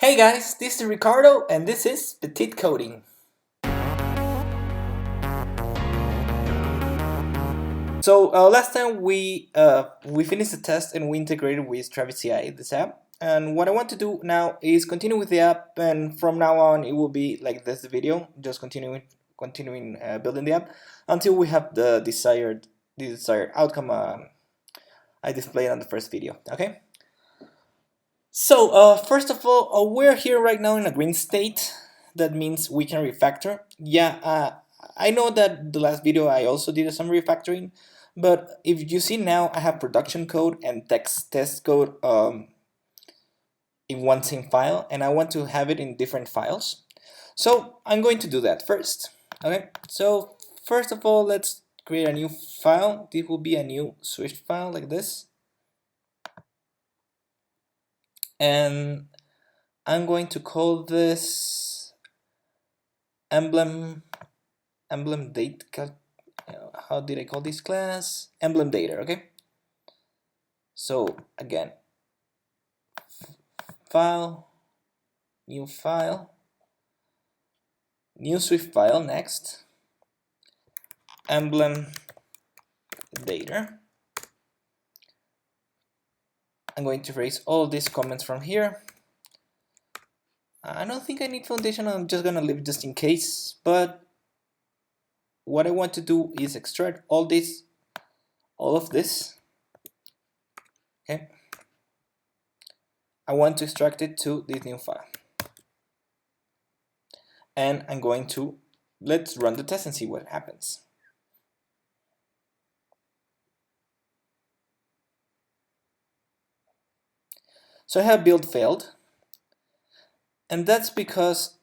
Hey guys, this is Ricardo and this is Petite Coding. So last time we finished the test and we integrated with Travis CI this app. And what I want to do now is continue with the app, and from now on it will be like this video, just continuing building the app until we have the desired outcome I displayed on the first video. Okay. So first of all, we're here right now in a green state. That means we can refactor. Yeah, I know that the last video I also did some refactoring, but if you see now, I have production code and test code in one same file, and I want to have it in different files. So I'm going to do that first. Okay, so first of all, let's create a new file. This will be a new Swift file like this. And I'm going to call this emblem date. How did I call this class? Emblem data. Okay. So again, file, new Swift file. Next, emblem data. I'm going to erase all these comments from here. I don't think I need foundation. I'm just gonna leave it just in case. But what I want to do is extract all of this. Okay. I want to extract it to this new file. And I'm going to, let's run the test and see what happens. So I have build failed, and that's because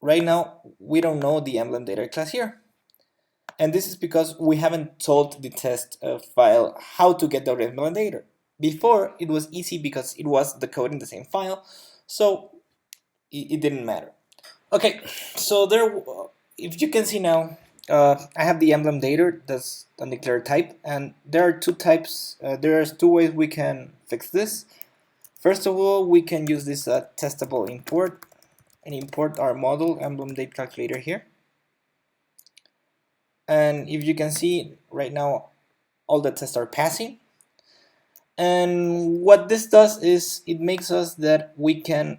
right now we don't know the emblem data class here. And this is because we haven't told the test file how to get the emblem data. Before, it was easy because it was the code in the same file, so it didn't matter. Okay, so there, if you can see now, I have the emblem data that's undeclared type, and there are two types. There's two ways we can fix this. First of all, we can use this testable import and import our model emblem date calculator here. And if you can see right now, all the tests are passing. And what this does is it makes us that we can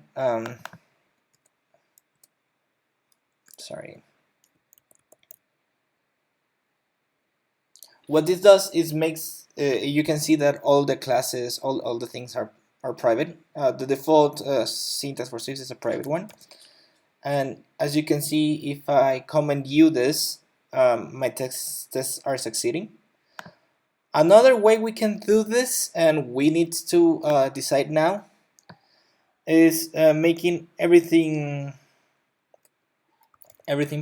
what this does is makes you can see that all the classes, all the things are private. The default syntax for Swift is a private one. And as you can see, if I comment U this, my tests are succeeding. Another way we can do this, and we need to decide now, is making everything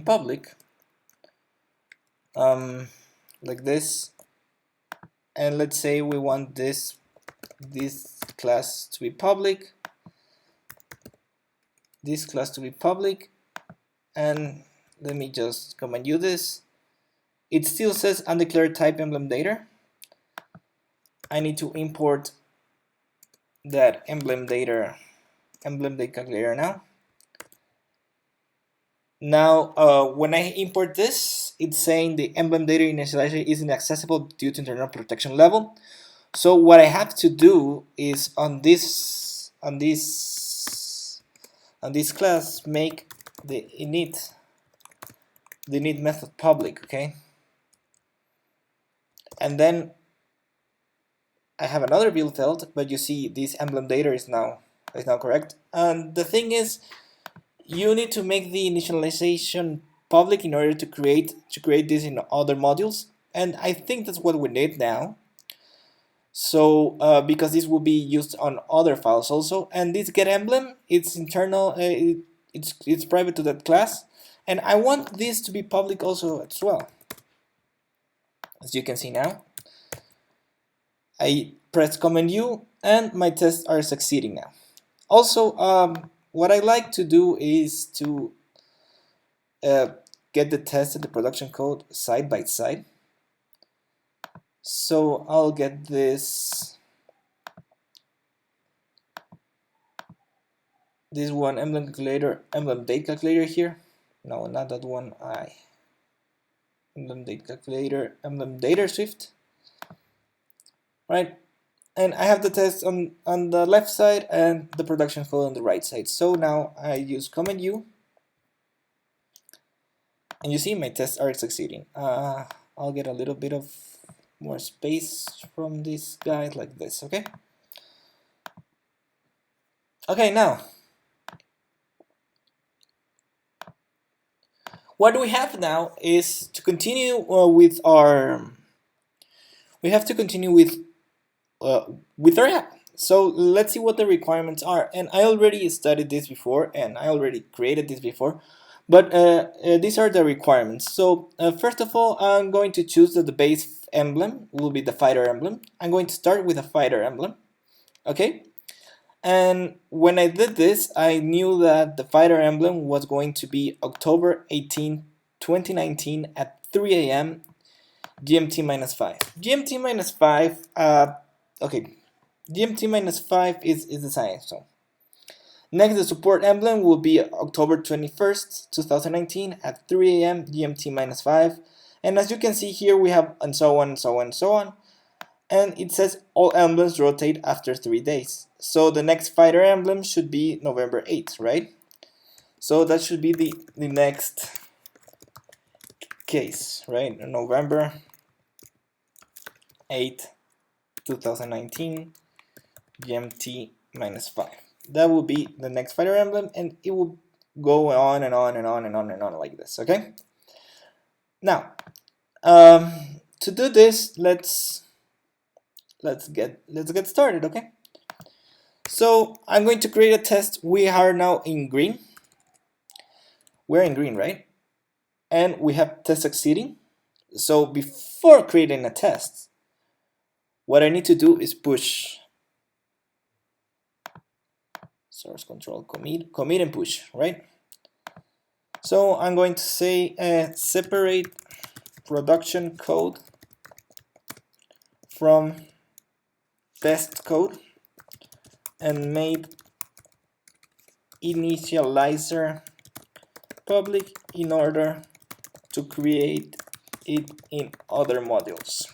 public, like this. And let's say we want this class to be public, this class to be public, and let me just comment you this. It still says undeclared type emblem data. I need to import that emblem data calculator now. Now, when I import this, it's saying the emblem data initializer isn't accessible due to internal protection level. So what I have to do is on this class, make the init method public, okay? And then I have another build failed, but you see this emblem data is now correct. And the thing is, you need to make the initialization public in order to create this in other modules, and I think that's what we need now. So because this will be used on other files also, and this get emblem, it's internal, it's private to that class, and I want this to be public also as well. As you can see now, I press Command U, and my tests are succeeding now. Also, what I like to do is to get the test and the production code side by side. So I'll get this this one emblem calculator, emblem date calculator here. No, not that one. Emblem date calculator, emblem data shift, right? And I have the test on the left side and the production code on the right side. So now I use Command U, and you see my tests are succeeding. I'll get a little bit of more space from this guy like this, okay? Okay, now what we have now is to continue with our. We have to continue with our app. So let's see what the requirements are. And I already studied this before, and I already created this before, but these are the requirements. So first of all, I'm going to choose that the base emblem will be the fighter emblem. I'm going to start with a fighter emblem, okay? And when I did this, I knew that the fighter emblem was going to be October 18, 2019 at 3 a.m. GMT minus 5. GMT minus 5, okay, GMT minus 5 is the science zone. Next, the support emblem will be October 21st, 2019 at 3 a.m. GMT minus 5. And as you can see here, we have and so on, and so on, and so on. And it says all emblems rotate after 3 days. So the next fighter emblem should be November 8th, right? So that should be the next case, right? November 8th, 2019, GMT minus 5. That will be the next fighter emblem, and it will go on and on and on and on and on like this, okay? Now, to do this, let's get started, okay? So I'm going to create a test. We are now in green. We're in green, right? And we have test succeeding. So before creating a test, what I need to do is push source control commit and push, right? So I'm going to say separate production code from test code and made initializer public in order to create it in other modules.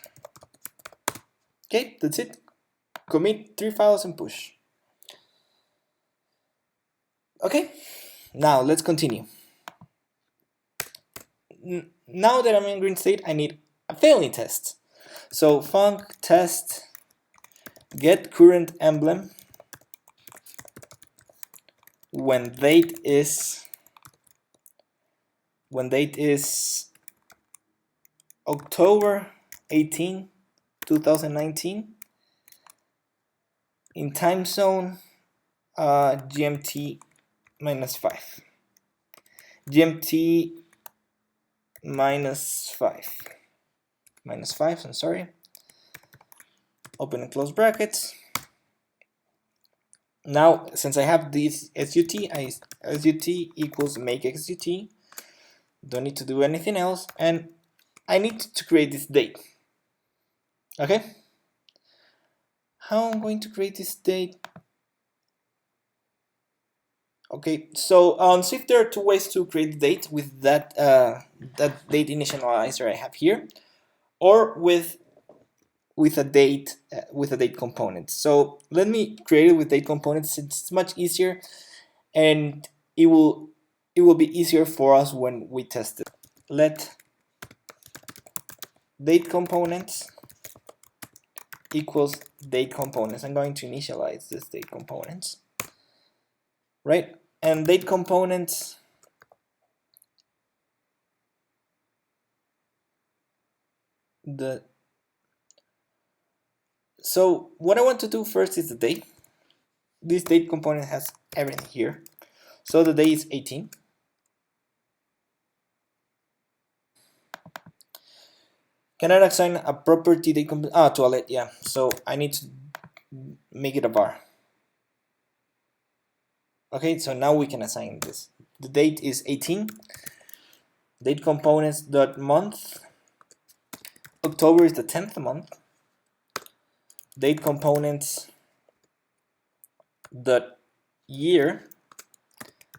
Okay, that's it. Commit 3 files and push. Okay, now let's continue. Now that I'm in green state, I need a failing test. So func test get current emblem when date is October 18, 2019 in time zone GMT minus 5. GMT minus 5. I'm sorry. Open and close brackets. Now, since I have this SUT, SUT equals make XUT. Don't need to do anything else, and I need to create this date. Okay? How I'm going to create this date? Okay, so on Swift there are two ways to create the date with that that date initializer I have here, or with a date component. So let me create it with date components. It's much easier, and it will be easier for us when we test it. Let date components equals date components. I'm going to initialize this date components, right? And date components so what I want to do first is the date. This date component has everything here. So the day is 18. Can I assign a property date component? Toilet, yeah. So I need to make it a var. Okay, so now we can assign this. The date is 18. Date components dot month. October is the 10th month. Date components dot year.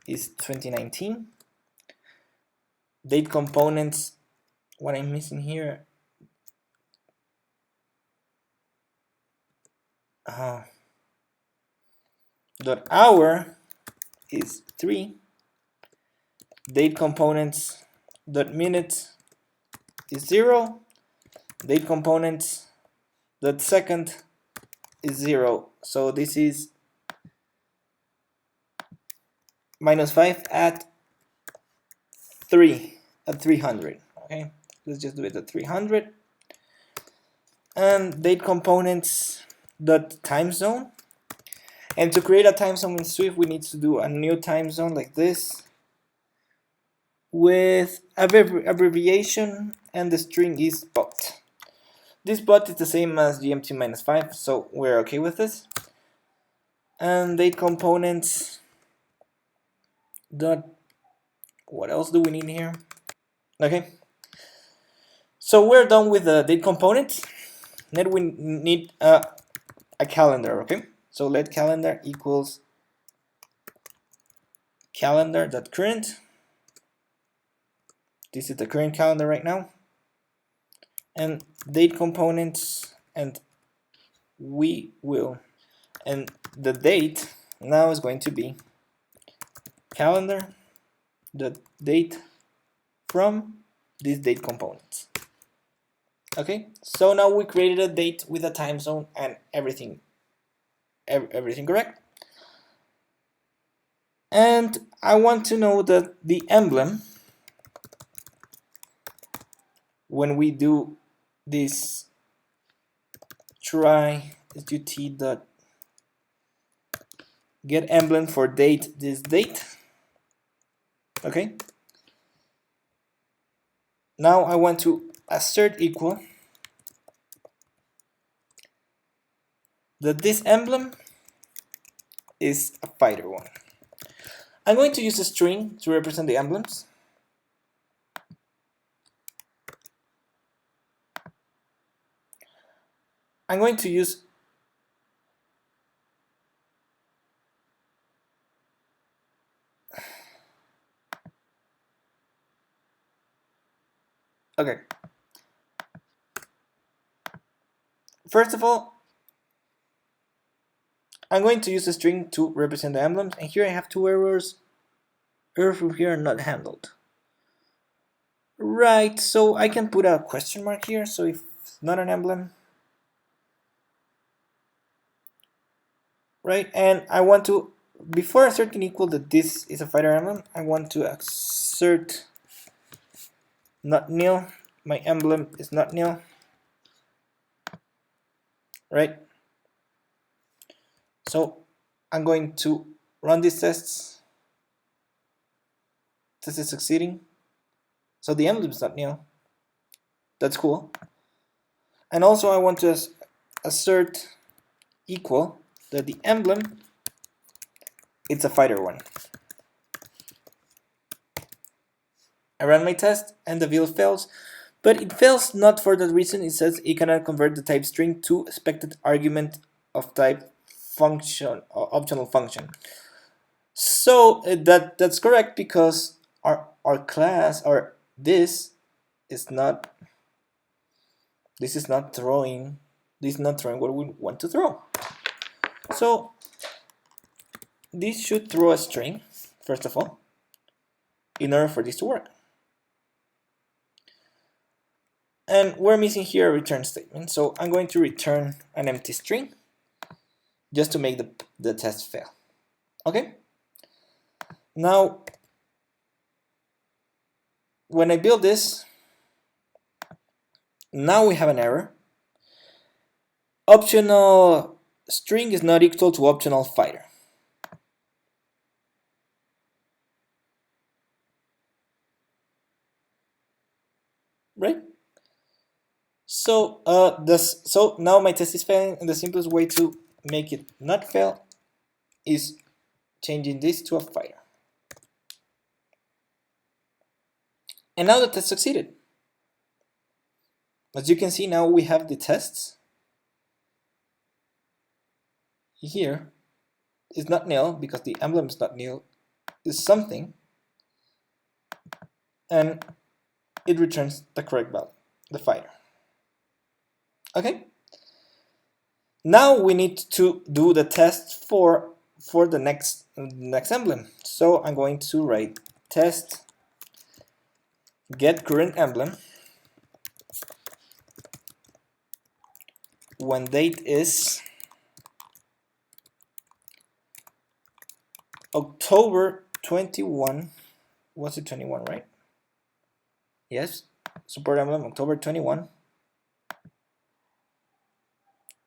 is 2019. Date components, what I'm missing here, dot hour is 3. Date components dot minute is 0. Date components dot second is 0. So this is -5 at 300. Okay, let's just do it at 300. And date components dot time zone. And to create a time zone in Swift, we need to do a new time zone like this with abbreviation, and the string is bot. This bot is the same as GMT-5, so we're okay with this. And date components dot, what else do we need here? Okay, so we're done with the date components. Then we need a calendar. Okay, so let calendar equals calendar.current. This is the current calendar right now. And date components, and we will, and the date now is going to be calendar the date from this date component. Okay, so now we created a date with a time zone and everything correct. And I want to know that the emblem, when we do this try sut dot get emblem for date this date. Okay, now I want to assert equal that this emblem is a fighter one. I'm going to use a string to represent the emblems. I'm going to use okay. First of all, I'm going to use a string to represent the emblems, and here I have 2 errors. Error from here not handled. Right, so I can put a question mark here, so if it's not an emblem. Right, and I want to, before asserting equal that this is a fighter emblem, I want to assert not nil. My emblem is not nil. Right? So I'm going to run these tests. This is succeeding. So the emblem is not nil. That's cool. And also I want to assert equal that the emblem, it's a fighter one. I ran my test and the build fails, but it fails not for that reason. It says it cannot convert the type string to expected argument of type function or optional function. So that's correct, because our class, or this is not throwing what we want to throw. So this should throw a string first of all in order for this to work. And we're missing here a return statement, so I'm going to return an empty string just to make the test fail. Okay? Now, when I build this, now we have an error. Optional string is not equal to optional fighter. Right? So so now my test is failing, and the simplest way to make it not fail is changing this to a fighter. And now the test succeeded. As you can see, now we have the tests. Here is not nil because the emblem is not nil. is something, and it returns the correct value, the fighter. Okay. Now we need to do the test for the next emblem. So I'm going to write test get current emblem when date is October 21. Was it 21, right? Yes. Support emblem October 21,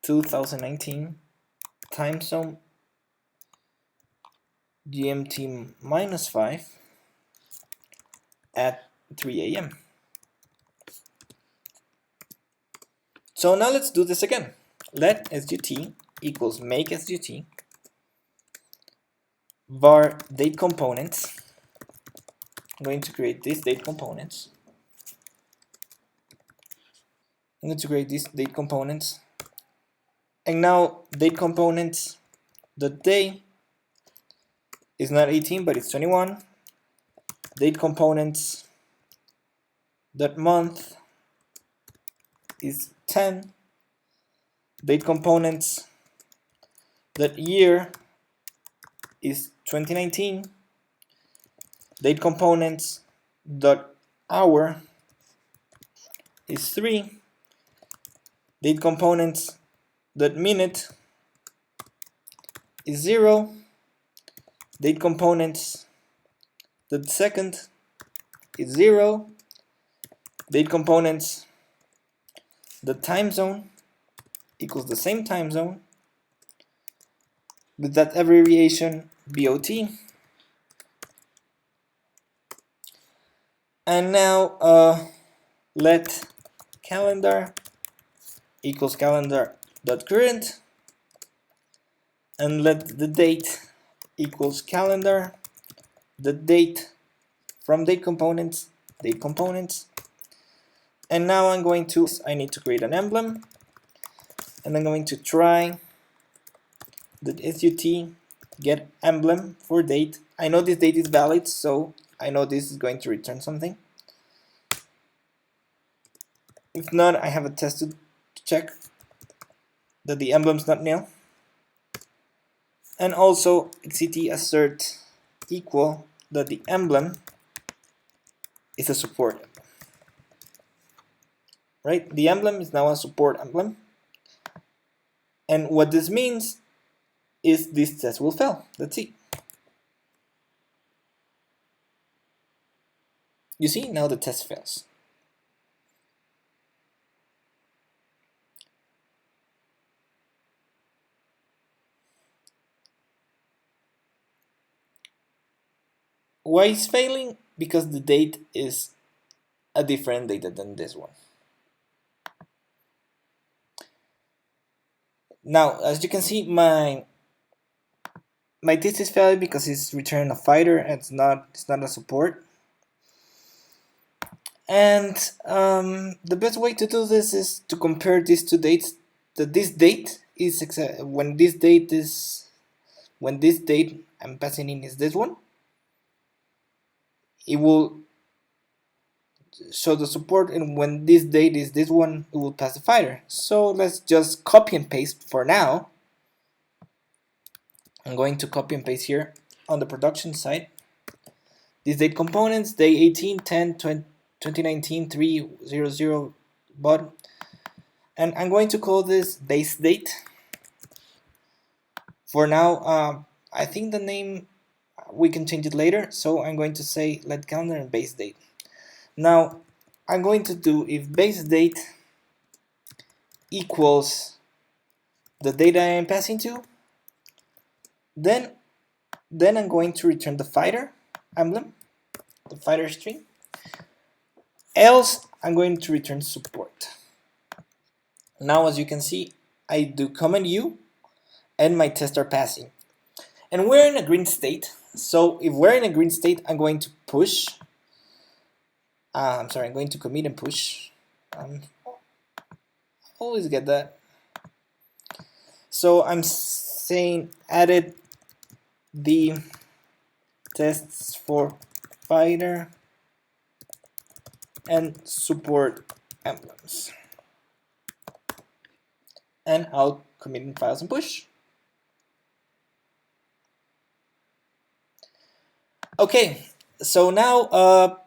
2019. Time zone GMT -5 at 3 a.m. So now let's do this again. Let sgt equals make sgt var date components. I'm going to create these date components. I'm going to create these date components. And now date components, the day is not 18 but it's 21. Date components, that month is 10. Date components, that year is 2019. Date components, dot hour is 3. Date components, that minute is 0. Date components, that second is 0. Date components, the time zone equals the same time zone with that abbreviation BOT. And now let calendar equals calendar.current, and let the date equals calendar, the date from date components, and now I need to create an emblem, and I'm going to try the SUT get emblem for date. I know this date is valid, so I know this is going to return something. If not, I have a test to check that the emblem is not nil. And also XCT assert equal that the emblem is a support emblem. Right? The emblem is now a support emblem. And what this means is this test will fail. Let's see. You see, now the test fails. Why is failing? Because the date is a different data than this one. Now, as you can see, my test is failing because it's returning a fighter and it's not a support. And the best way to do this is to compare these two dates. That this date is when this date I'm passing in is this one. It will show the support, and when this date is this one, it will pass the fighter. So let's just copy and paste for now. I'm going to copy and paste here on the production side. These date components, day 18, 10, 2019, 300 bot, and I'm going to call this base date. For now, I think the name we can change it later, so I'm going to say let calendar and base date. Now I'm going to do if base date equals the data I am passing to, then I'm going to return the fighter emblem, the fighter string, else I'm going to return support. Now as you can see, I do command U and my tests are passing. And we're in a green state, so if we're in a green state, I'm going to push. I'm going to commit and push. Always get that. So I'm saying added the tests for fighter and support emblems. And I'll commit in files and push. Okay, so now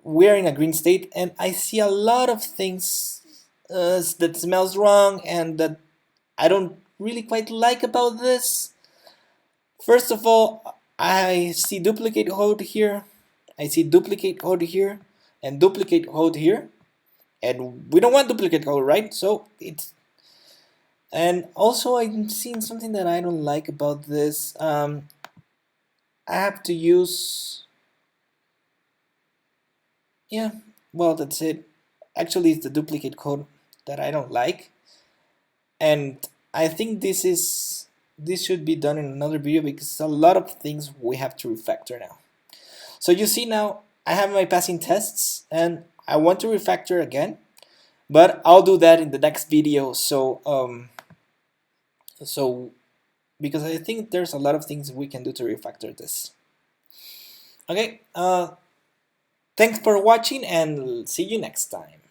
we're in a green state, and I see a lot of things that smells wrong and that I don't really quite like about this. First of all, I see duplicate code here, I see duplicate code here, and duplicate code here, and we don't want duplicate code, right? So it's, and also I'm seeing something that I don't like about this. I have to use, yeah, well, that's it. Actually, it's the duplicate code that I don't like, and I think this should be done in another video because a lot of things we have to refactor now. So you see now I have my passing tests and I want to refactor again, but I'll do that in the next video. So because I think there's a lot of things we can do to refactor this. Okay, thanks for watching and see you next time.